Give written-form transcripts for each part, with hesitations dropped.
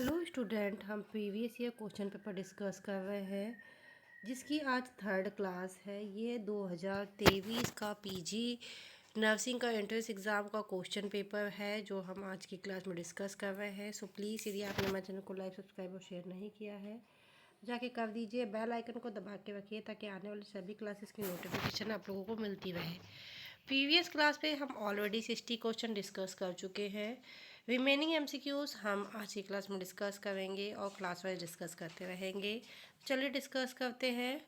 Hello student, हम previous year question paper discuss कर रहे हैं जिसकी आज थर्ड क्लास है। ये 2023 का पीजी नर्सिंग का एंट्रेंस एग्ज़ाम का क्वेश्चन पेपर है जो हम आज की क्लास में डिस्कस कर रहे हैं। सो प्लीज़ यदि आपने हमारे चैनल को लाइक, सब्सक्राइब और शेयर नहीं किया है जाके कर दीजिए। बेल आइकन को दबा के रखिए ताकि आने वाली सभी क्लासेस की नोटिफिकेशन आप लोगों को मिलती रहे। प्रीवियस क्लास पे हम ऑलरेडी 60 क्वेश्चन डिस्कस कर चुके हैं। रिमेनिंग एमसीक्यूज हम आज की क्लास में डिस्कस करेंगे और क्लास वाइज डिस्कस करते रहेंगे। चलिए डिस्कस करते हैं।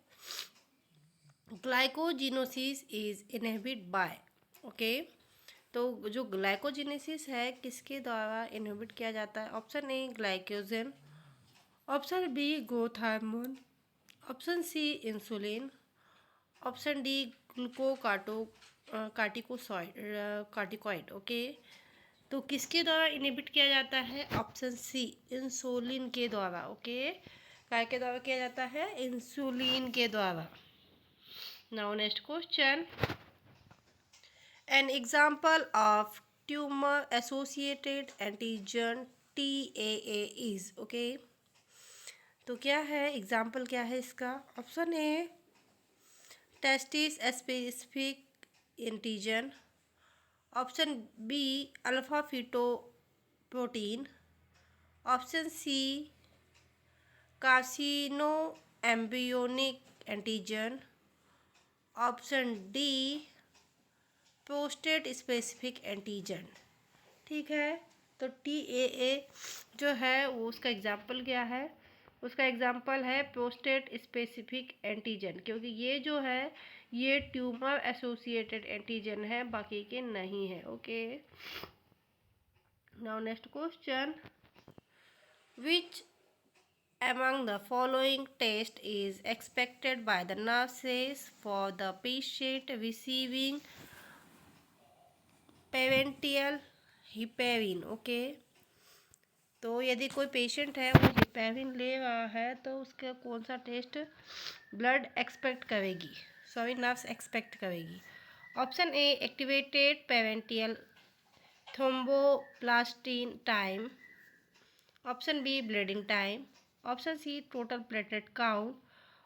ग्लाइकोजिनोसिस इज इनहिबिट बाय, ओके। तो जो ग्लाइकोजिनेसिस है किसके द्वारा इनहिबिट किया जाता है? Option A glycogen, option B growth hormone, option C insulin, option D glucocorticoid, okay. तो किसके द्वारा इनहिबिट किया जाता है? ऑप्शन सी इंसुलिन के द्वारा, ओके। काय के द्वारा किया जाता है? इंसुलिन के द्वारा। Now next question, an example of tumour associated antigen TAA is, okay. तो क्या है एग्जाम्पल, क्या है इसका? Option A testis specific antigen, option B alpha fetoprotein, option C carcinoembryonic antigen, option D prostate specific antigen. ठीक है, तो TAA जो है वो उसका एग्जाम्पल क्या है? उसका एग्जाम्पल है प्रोस्टेट स्पेसिफिक एंटीजन, क्योंकि ये जो है ये ट्यूमर एसोसिएटेड एंटीजन है, बाकी के नहीं है, okay. Now next question, which among the following test is expected by the nurses for the patient receiving parenteral heparin, okay. तो यदि कोई पेशेंट है वो हिपेरिन ले रहा है तो उसका कौन सा टेस्ट ब्लड एक्सपेक्ट करेगी, सॉरी नर्स एक्सपेक्ट करेगी? Option A activated partial thromboplastin time, option B bleeding time, option C total platelet count,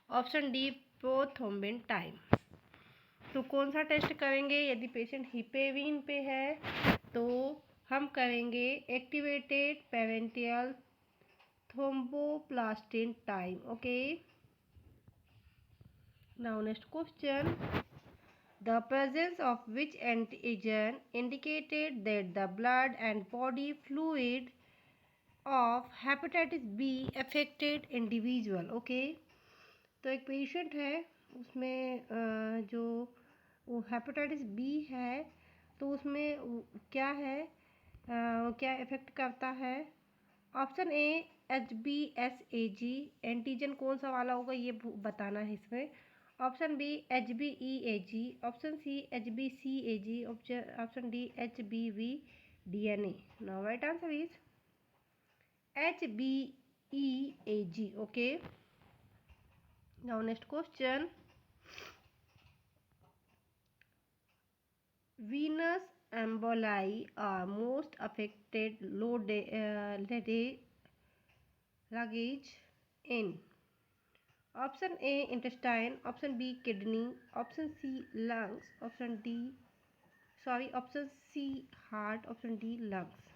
option D prothrombin time. तो कौन सा टेस्ट करेंगे यदि पेशेंट हिपेरिन पे है? तो हम करेंगे activated partial thromboplastin time, okay. Now next question, the presence of which antigen indicated that the blood and body fluid of hepatitis be affected individual, okay. तो एक पेशेंट है उसमें जो वो हेपेटाइटिस बी है तो उसमें क्या है, क्या इफेक्ट करता है? ऑप्शन ए HBsAg एंटीजन कौन सा वाला होगा ये बताना है इसमें। Option B HBeAg, option C HBcAg, option D HBV DNA। Now right answer is HBeAg, okay. Now next question, venous emboli are most affected luggage in option A intestine, option B kidney, option C heart, option D lungs।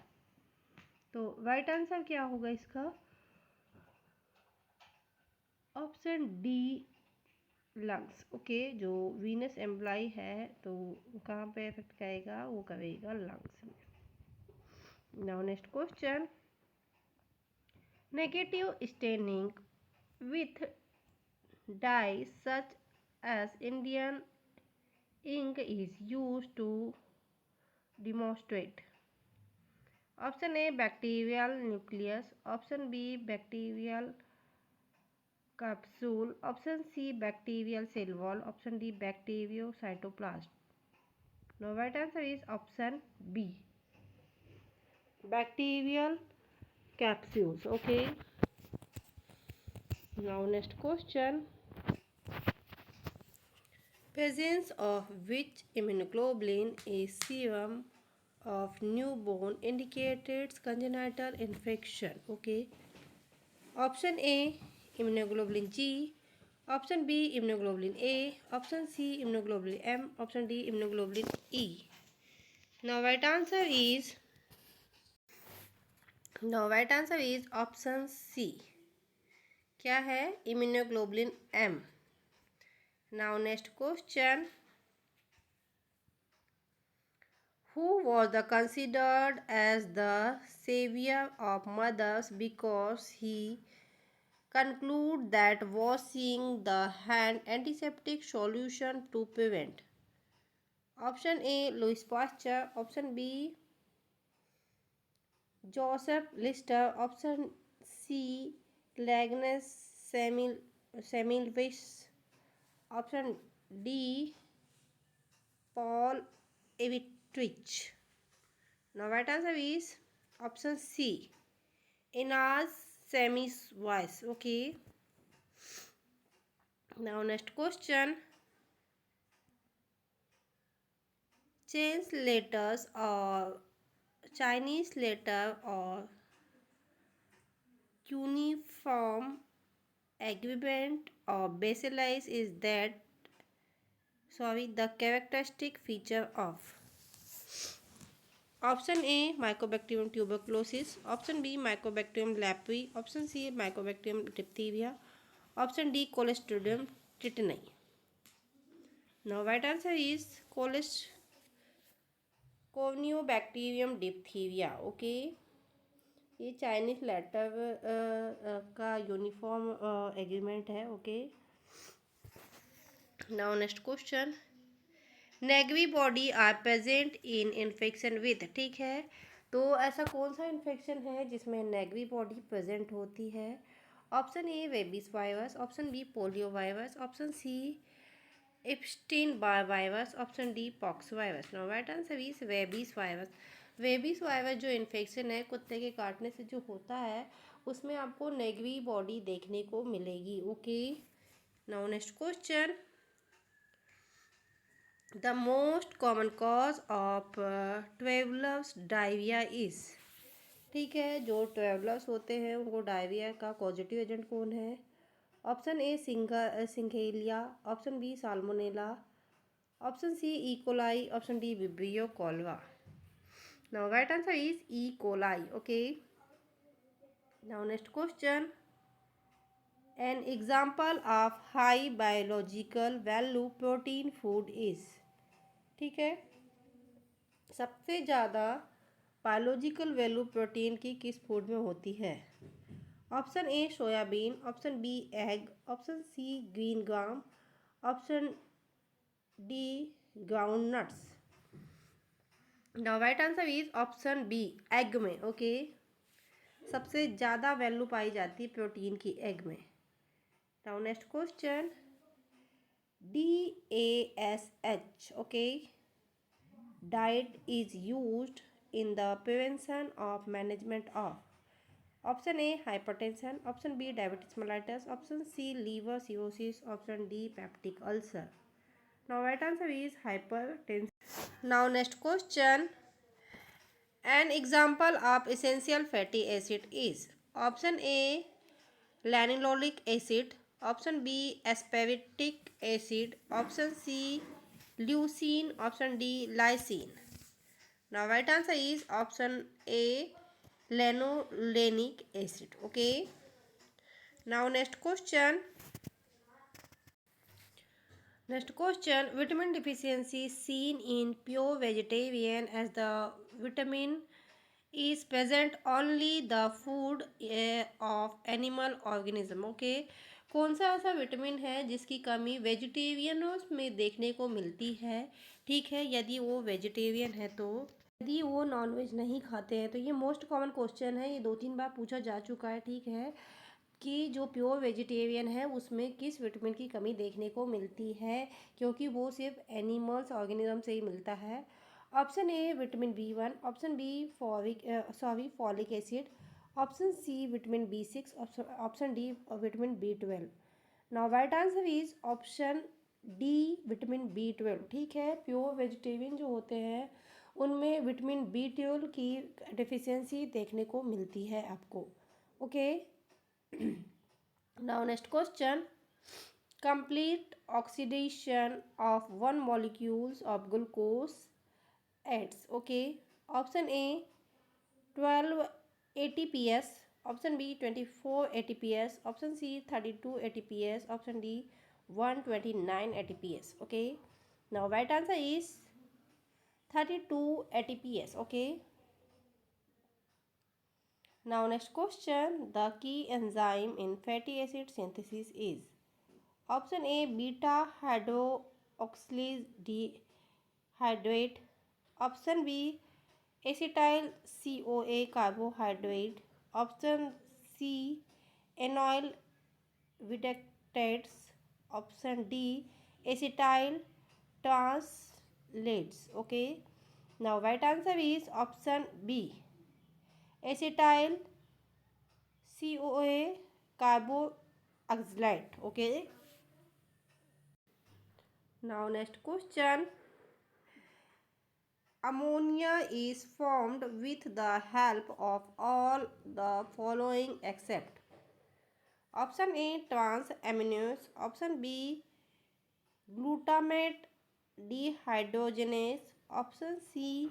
तो right answer क्या होगा इसका? Option D lungs, okay. जो Venus एम्ब्लाई है तो कहाँ पे effect करेगा? वो करेगा लंग्स में। Now next question, negative staining with dye such as Indian ink is use to demonstrate. Option A bacterial nucleus, option B bacterial capsule, option C bacterial cell wall, option D bacterial cytoplasm. No right answer is option B bacterial capsules, okay. Now next question, presence of which immunoglobulin is serum of newborn indicates congenital infection. Okay. Option A, immunoglobulin G. Option B, immunoglobulin A. Option C, immunoglobulin M. Option D, immunoglobulin E. Now right answer is option C. क्या है? immunoglobulin M. Now next question. Who was considered as the savior of mothers because he concluded that washing the hand antiseptic solution to prevent? Option A, Louis Pasteur. Option B, Joseph Lister. Option C, Agnes Semmelweis. Option D, Paul Evitrich. Now right answer is option C, Ignaz Semmelweis. Okay. Now next question. Chinese letter or cuneiform agreement of bacillus is the characteristic feature of. Option A, Mycobacterium tuberculosis. Option B, Mycobacterium leprae. Option C, Mycobacterium diphtheria. Option D, Clostridium tetani. Now right answer is Corneobacterium diphtheria. Okay. ये Chinese letter का uniform agreement है. Okay. Now next question. Negri body are present in infection with. ठीक है. तो ऐसा कौन सा infection है जिसमें नेगवी बॉडी प्रेजेंट होती है? Option A, rabies virus. Option B, polio virus. Option C, Epstein Barr virus. Option D, pox virus. No right answer is rabies virus. Rabies virus जो इन्फेक्शन है कुत्ते के काटने से जो होता है उसमें आपको नेगवी बॉडी देखने को मिलेगी. Okay. Now next question. The most common cause of travellers diarrhoea is. ठीक है. जो ट्रेवलर्स होते हैं उनको डायरिया का पॉजिटिव एजेंट कौन है? Option A, Shigella. Option B, Salmonella. Option C, E coli. Option D, Vibrio cholera. Now right answer is E. coli. Okay. Now next question. An example of high biological value protein food is. ठीक है. सबसे ज़्यादा biological value protein की किस food में होती है? Option A, soybean. Option B, egg. Option C, green gram. Option D, ground nuts. Now right answer is option B, egg में. ओके. सबसे ज़्यादा वैल्यू पाई जाती है प्रोटीन की एग में. Now next question. DASH. Okay. Diet is used in the prevention of management of. Option A, hypertension. Option B, diabetes mellitus. Option C, liver cirrhosis. Option D, peptic ulcer. Now right answer is hypertension. Now next question. An example of essential fatty acid is. Option A, lanolinic acid. Option B, aspartic acid. Option C, leucine. Option D, lysine. Now right answer is option A, lanolinic acid. Okay. Now next question. Next question. Vitamin deficiency seen in pure vegetarian as the vitamin is present only the food of animal organism. Okay. कौन सा ऐसा vitamin है जिसकी कमी वेजिटेरियनों में देखने को मिलती है? ठीक है. यदि वो वेजिटेरियन है तो. यदि वो नॉनवेज नहीं खाते हैं तो ये मोस्ट कॉमन क्वेश्चन है. ये 2-3 बार पूछा जा चुका है. ठीक है. कि जो प्योर वेजिटेरियन है उसमें किस विटामिन की कमी देखने को मिलती है, क्योंकि वो सिर्फ एनिमल्स ऑर्गेनिज्म से ही मिलता है. Option A, vitamin B1. Option B, folic acid. Option C, vitamin B6. Option D, vitamin B12. Now right answer is option D, vitamin B12. ठीक है. प्योर वेजिटेरियन जो होते हैं उनमें विटामिन B12 की डिफिशियंसी देखने को मिलती है आपको। Okay, now next question, complete oxidation of one molecules of glucose adds, okay, option A 12 ATPs, option B 24 ATPs, option C 32 ATPs, option D 129 ATPs. Okay, now right answer is 32 ATPs. Okay, now next question, the key enzyme in fatty acid synthesis is option A beta hydroxylase dehydrate, option B acetyl CoA carbohydrate, option C enoyl videctates, option D acetyl translates. Okay, now right answer is option B acetyl CoA carboxylate. Okay, now next question, ammonia is formed with the help of all the following except option A trans amines, option B glutamate dehydrogenase, option C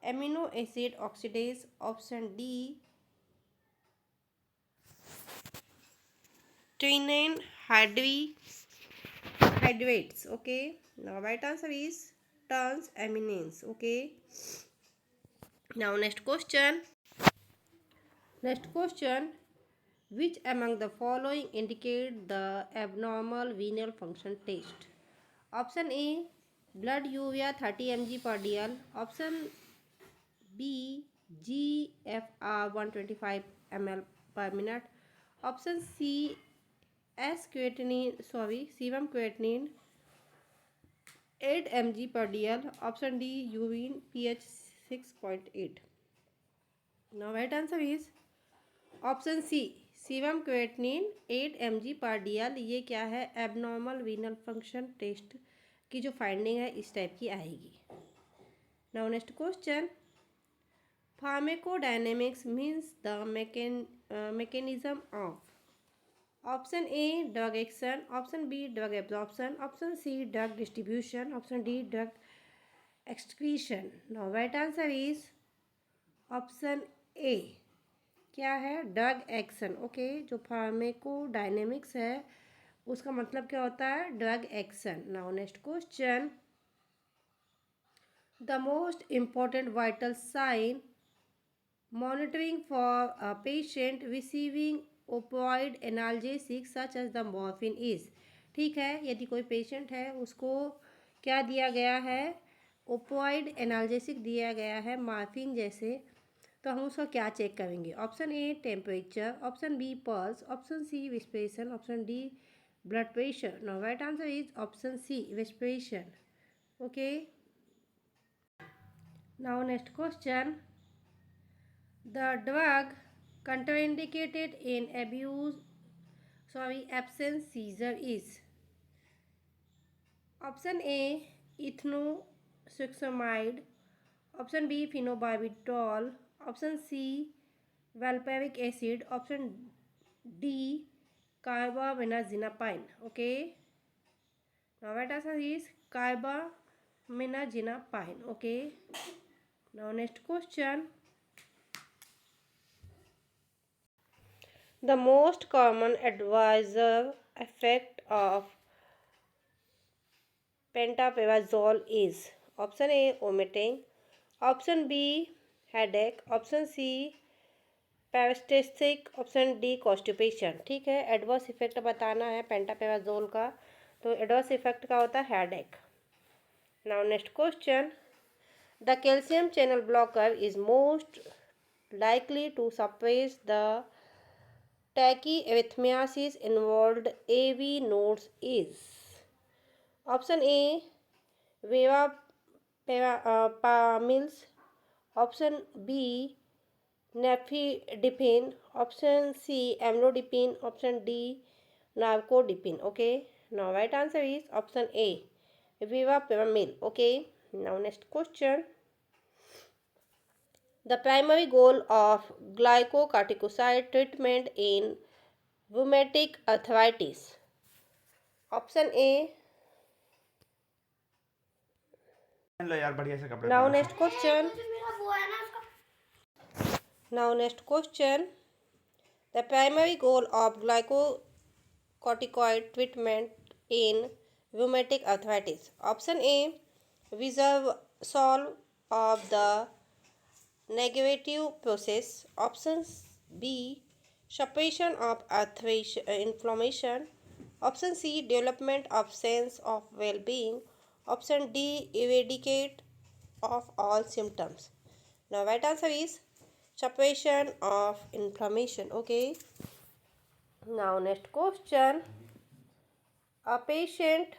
amino acid oxidase, option D tryptophan hydrates. Okay, now right answer is trans amines. Okay, now next question, which among the following indicate the abnormal renal function test? Option A blood urea 30 mg per dl, option B GFR 125 ml per minute, option C sebum creatinine 8 mg per dl, option D urine pH 6.8. now right answer is option C serum creatinine 8 mg पर dl। ये क्या है, abnormal renal function test की जो finding है इस type की आएगी। Now next question, pharmacodynamics means the mechanism of option A drug action, option B drug absorption, option C drug distribution, option D drug excretion. Now right answer is option A, क्या है, drug action. Okay, जो pharmacodynamics है उसका मतलब क्या होता है, drug action. Now next question, the most important vital sign monitoring for a patient receiving opioid analgesic such as the morphine is. ठीक है, यदि कोई पेशेंट है उसको क्या दिया गया है, ओपियोइड एनाल्जेसिक दिया गया है मॉर्फिन जैसे, तो हम उसका क्या चेक करेंगे। Option A temperature, option B pulse, option C respiration, option D blood pressure. Now right answer is option C respiration. Okay, now next question, the drug contraindicated in absence seizure is option A ethanosuxamide, option B phenobarbital, option C valproic acid, option D carbamazepine. Okay, now right answer is carbamazepine. Okay, now next question, the most common adverse effect of pentaprazole is option A vomiting, option B headache, option C paresthesic, option D constipation. ठीक है, adverse effect बताना है पेंटापेराजोल का, तो adverse effect का होता है headache. Now next question, the calcium channel blocker is most likely to suppress the tachyarrhythmias involved AV nodes is option A verapamils, option B nifedipine, option C amlodipine, option D narcodipine. Okay, now right answer is option A verapamil. Okay, now next question, The primary goal of glycocorticoid treatment in rheumatic arthritis. Option A. लो यार बढ़िया से कपड़े Now पहनो। next question. Now next question. The primary goal of glycocorticoid treatment in rheumatic arthritis. Option A. Reversal of the negative process. Option B. Suppression of inflammation. Option C. Development of sense of well-being. Option D. Eradicate of all symptoms. Now right answer is suppression of inflammation. Okay. Now next question. A patient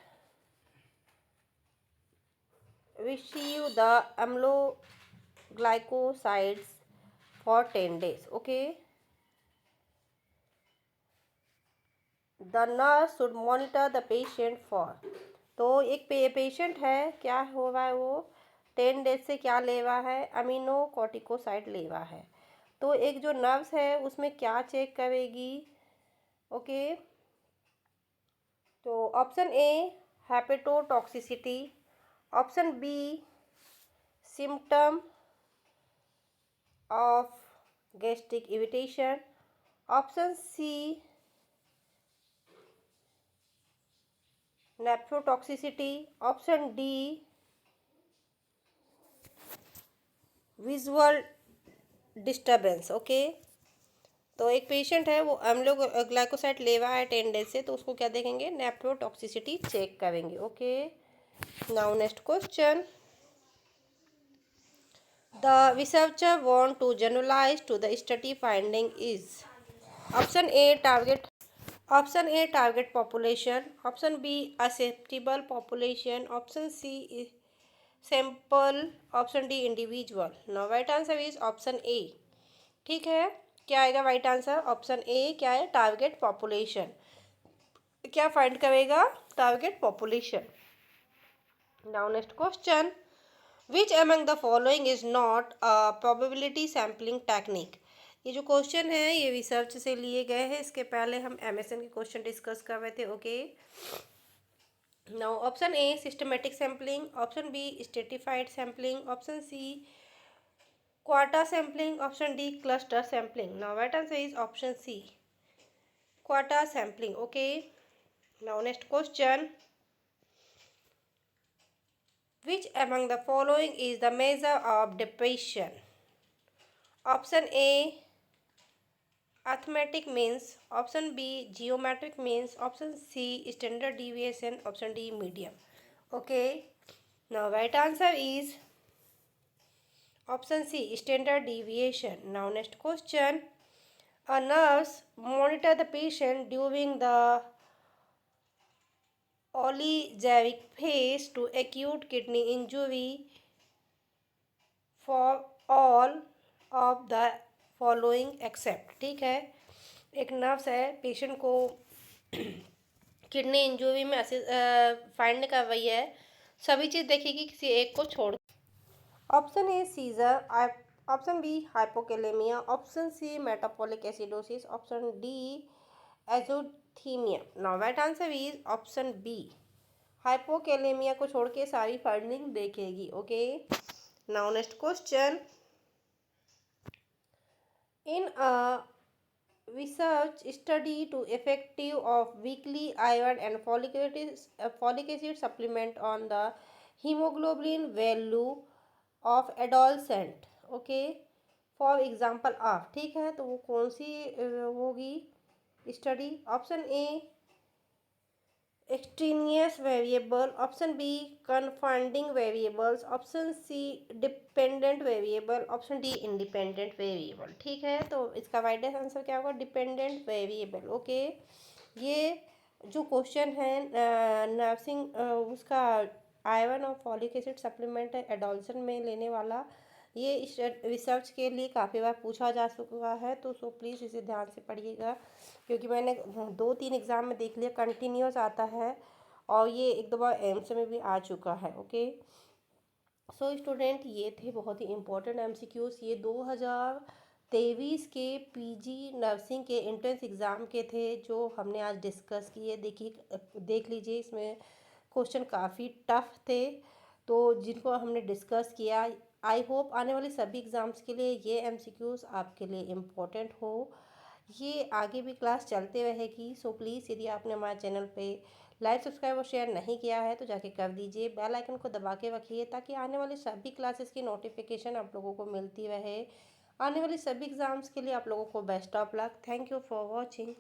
receive the amyloglycosides for 10 days. Okay. The nurse should monitor the patient for. तो एक patient है, क्या हो रहा है, वो 10 days से क्या ले रहा है, अमीनो कॉर्टिकोसाइड ले रहा है। तो एक जो नर्स है उसमें क्या चेक करेगी। ओके। तो option A hepatotoxicity, option B symptom of gastric irritation, option C nephrotoxicity, option D visual disturbance. Okay. तो एक पेशेंट है, वो अम्लो ग्लाइकोसाइड ले रहा है 10 डेज से, तो उसको क्या देखेंगे, नेफ्रोटॉक्सिसिटी चेक करेंगे। Okay. Now next question. The researcher want to generalise to the study finding is. Option A target, option A target population, option B acceptable population, option C sample, option D individual. Now right answer is option A. ठीक है, क्या आएगा right answer, option A क्या है, target population. क्या find करेगा, target population. Now next question. Which among the following is not a probability sampling technique. ये जो क्वेश्चन है ये रिसर्च से लिए गए हैं, इसके पहले हम एमएसएन के क्वेश्चन डिस्कस कर रहे थे। Okay. Now option A systematic sampling, option B stratified sampling, option C quota sampling, option D cluster sampling. Now right answer is option C quota sampling. Okay. Now next question. Which among the following is the measure of depression? Option A arithmetic means, option B geometric means, option C standard deviation, option D median. Okay. Now right answer is option C standard deviation. Now next question. A nurse monitor the patient during the allergic phase to acute kidney injury for all of the following except। ठीक है, एक nurse है, patient को kidney injury में find कर रही है, सभी चीज़ देखेगी किसी एक को छोड़। Option A seizure, option B hypokalaemia, option C metabolic acidosis, option D azotaemia. Now right answer is option B hypokalaemia को छोड़ के सारी फाइंडिंग देखेगी। Okay. Now next question. In a research study to effective of weekly iron and folic acid supplement on the hemoglobin value of adolescent। Okay. For example of. ठीक है, तो वो कौन सी होगी study. Option A extraneous variable, option B confounding variables, option C dependent variable, option D independent variable। ठीक है, तो इसका राइट आंसर क्या होगा, डिपेंडेंट वेरिएबल। ओके। ये जो क्वेश्चन है नर्सिंग उसका आयरन और फॉलिक एसिड सप्लीमेंट है एडोलसेंट में लेने वाला, ये इस रिसर्च के लिए काफ़ी बार पूछा जा चुका है, तो सो प्लीज़ इसे ध्यान से पढ़िएगा, क्योंकि मैंने 2-3 एग्ज़ाम में देख लिया कंटिन्यूस आता है और ये एक दो बार एम्स में भी आ चुका है। ओके। सो स्टूडेंट, ये थे बहुत ही इम्पोर्टेंट एमसीक्यूज। ये 2023 के पीजी नर्सिंग के एंट्रेंस एग्ज़ाम के थे जो हमने आज डिस्कस किए। देखिए, देख लीजिए, इसमें क्वेश्चन काफ़ी टफ थे तो जिनको हमने डिस्कस किया। आई होप आने वाले सभी एग्ज़ाम्स के लिए ये एमसीक्यूज आपके लिए इम्पोर्टेंट हो। ये आगे भी क्लास चलते रहेगी। सो प्लीज़, यदि आपने हमारे चैनल पे लाइक, सब्सक्राइब और शेयर नहीं किया है तो जाके कर दीजिए। बेल आइकन को दबा के रखिए ताकि आने वाले सभी क्लासेस की नोटिफिकेशन आप लोगों को मिलती रहे। आने वाले सभी एग्ज़ाम्स के लिए आप लोगों को best of luck. Thank you for watching.